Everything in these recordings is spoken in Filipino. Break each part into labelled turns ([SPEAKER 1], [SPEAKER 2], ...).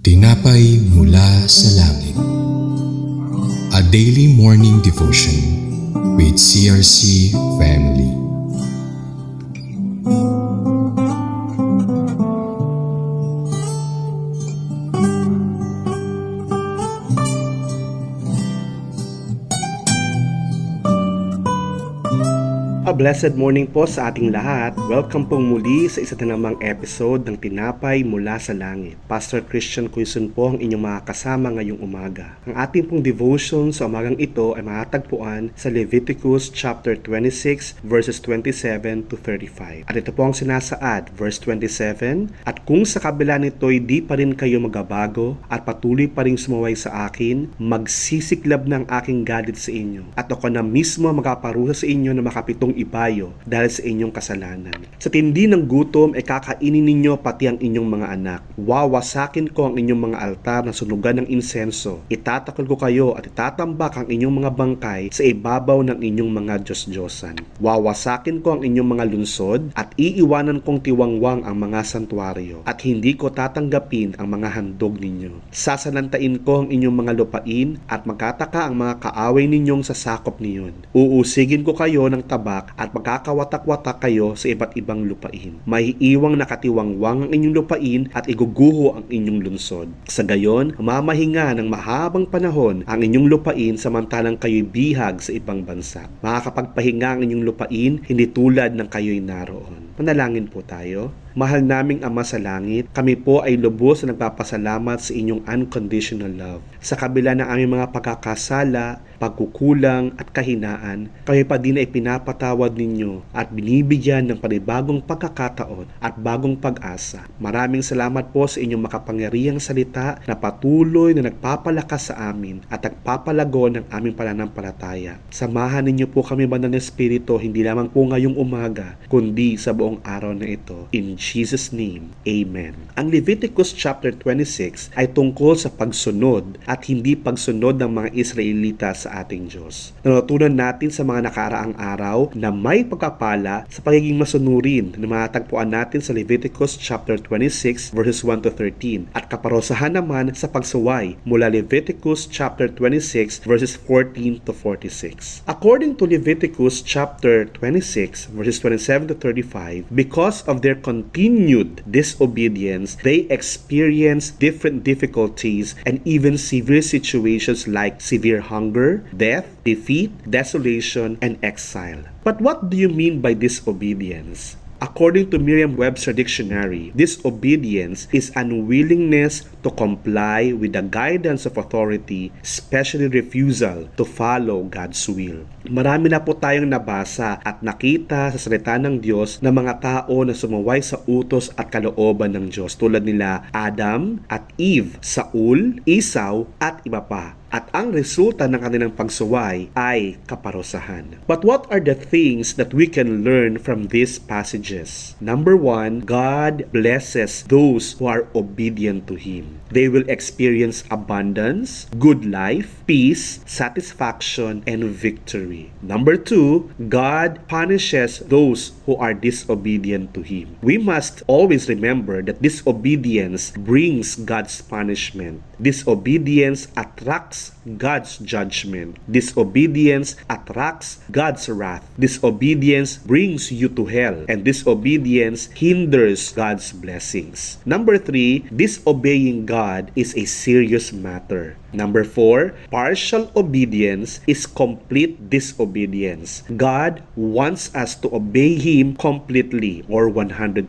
[SPEAKER 1] Tinapay mula sa langit. A daily morning devotion with CRC Family.
[SPEAKER 2] A blessed morning po sa ating lahat. Welcome pong muli sa isa na namang episode ng Tinapay Mula sa Langit. Pastor Christian Quezon po ang inyong mga kasama ngayong umaga. Ang ating pong devotion sa umagang ito ay matatagpuan sa Leviticus chapter 26 verses 27 to 35. At ito po ang sinasaad, verse 27, At kung sa kabila nito'y di pa rin kayo magabago at patuloy pa rin sumaway sa akin, magsisiklab ng aking galit sa inyo. At ako na mismo magaparusa sa inyo na makapitong ibayo dahil sa inyong kasalanan. Sa tindi ng gutom ay kakainin ninyo pati ang inyong mga anak. Wawasakin ko ang inyong mga altar na sunugan ng insenso. Itatakal ko kayo at itatambak ang inyong mga bangkay sa ibabaw ng inyong mga Diyos-Diyosan. Wawasakin ko ang inyong mga lunsod at iiwanan kong tiwangwang ang mga santuaryo at hindi ko tatanggapin ang mga handog ninyo. Sasalantain ko ang inyong mga lupain at magkataka ang mga kaaway ninyong sasakop niyon. Uusigin ko kayo ng tabak at magkakawatak-watak kayo sa iba't ibang lupain. May iwang nakatiwangwang ang inyong lupain at iguguho ang inyong lunsod. Sa gayon, mamahinga ng mahabang panahon ang inyong lupain samantalang kayo'y bihag sa ibang bansa. Makakapagpahinga ang inyong lupain, hindi tulad ng kayo'y naroon. Manalangin po tayo. Mahal naming Ama sa Langit, kami po ay lubos na nagpapasalamat sa inyong unconditional love. Sa kabila ng aming mga pagkakasala, pagkukulang at kahinaan, kami pa din ay pinapatawad ninyo at binibigyan ng panibagong pagkakataon at bagong pag-asa. Maraming salamat po sa inyong makapangyarihang salita na patuloy na nagpapalakas sa amin at nagpapalago ng aming pananampalataya. Samahan ninyo po kami, Banal na Espiritu, hindi lamang po ngayong umaga, kundi sa buong araw na ito. In Jesus' name, Amen. Ang Leviticus chapter 26 ay tungkol sa pagsunod at hindi pagsunod ng mga Israelita sa ating Diyos. Natutunan natin sa mga nakaraang araw na may pagkapala sa pagiging masunurin na matatagpuan natin sa Leviticus chapter 26 verses 1 to 13 at kaparosahan naman sa pagsuway mula Leviticus chapter 26 verses 14 to 46. According to Leviticus chapter 26 verses 27 to 35, because of their continued disobedience, they experience different difficulties and even severe situations like severe hunger, death, defeat, desolation, and exile. But what do you mean by disobedience? According to Merriam-Webster Dictionary, disobedience is unwillingness to comply with the guidance of authority, especially refusal to follow God's will. Marami na po tayong nabasa at nakita sa salita ng Diyos na mga tao na sumaway sa utos at kalooban ng Diyos tulad nila Adam at Eve, Saul, Esau at iba pa. At ang resulta ng kanilang pagsuway ay kaparusahan. But what are the things that we can learn from these passages? Number 1, God blesses those who are obedient to Him. They will experience abundance, good life, peace, satisfaction, and victory. Number 2, God punishes those who are disobedient to Him. We must always remember that disobedience brings God's punishment. Disobedience attracts God's judgment. Disobedience attracts God's wrath. Disobedience brings you to hell, and disobedience hinders God's blessings. Number 3, disobeying God is a serious matter. Number 4, partial obedience is complete disobedience. God wants us to obey Him completely or 100%.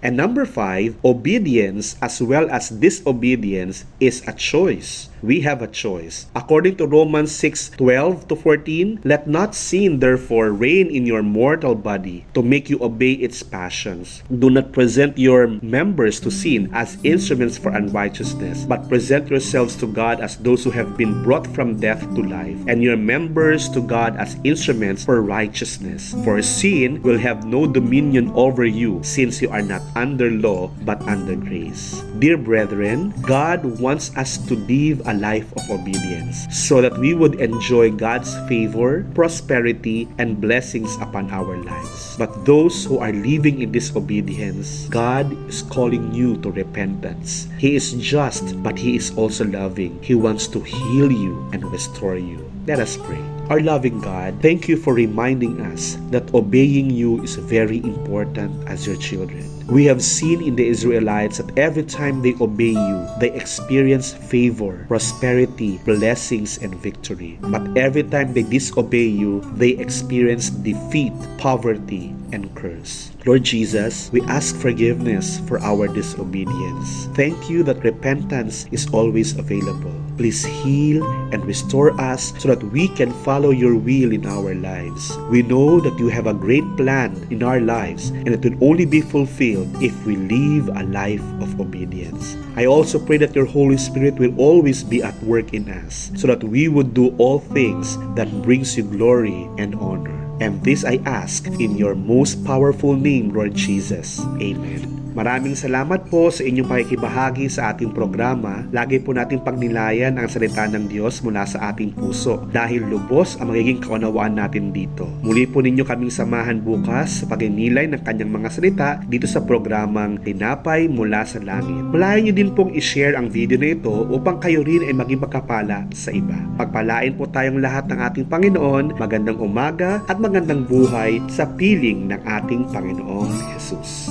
[SPEAKER 2] And number 5, obedience as well as disobedience is a choice. We have a choice. According to Romans 6:12 to 14, let not sin therefore reign in your mortal body to make you obey its passions. Do not present your members to sin as instruments for unrighteousness, but present yourselves to God God as those who have been brought from death to life, and your members to God as instruments for righteousness. For sin will have no dominion over you, since you are not under law but under grace. Dear brethren, God wants us to live a life of obedience so that we would enjoy God's favor, prosperity, and blessings upon our lives. But those who are living in disobedience, God is calling you to repentance. He is just, but He is also loving. He wants to heal you and restore you. Let us pray. Our loving God, thank you for reminding us that obeying you is very important as your children. We have seen in the Israelites that every time they obey you, they experience favor, prosperity, blessings, and victory. But every time they disobey you, they experience defeat, poverty, and curse. Lord Jesus, we ask forgiveness for our disobedience. Thank you that repentance is always available. Please heal and restore us so that we can follow your will in our lives. We know that you have a great plan in our lives, and it will only be fulfilled if we live a life of obedience. I also pray that your Holy Spirit will always be at work in us so that we would do all things that brings you glory and honor. And this I ask in your most powerful name, Lord Jesus. Amen. Maraming salamat po sa inyong pakikibahagi sa ating programa. Lagi po nating pagnilayan ang salita ng Diyos mula sa ating puso dahil lubos ang magiging kaunawaan natin dito. Muli po ninyo kaming samahan bukas sa pagninilay ng kanyang mga salita dito sa programang Tinapay Mula sa Langit. Malayan nyo din pong i-share ang video na ito upang kayo rin ay maging makapala sa iba. Pagpalain po tayong lahat ng ating Panginoon, magandang umaga at magandang buhay sa piling ng ating Panginoong Jesus.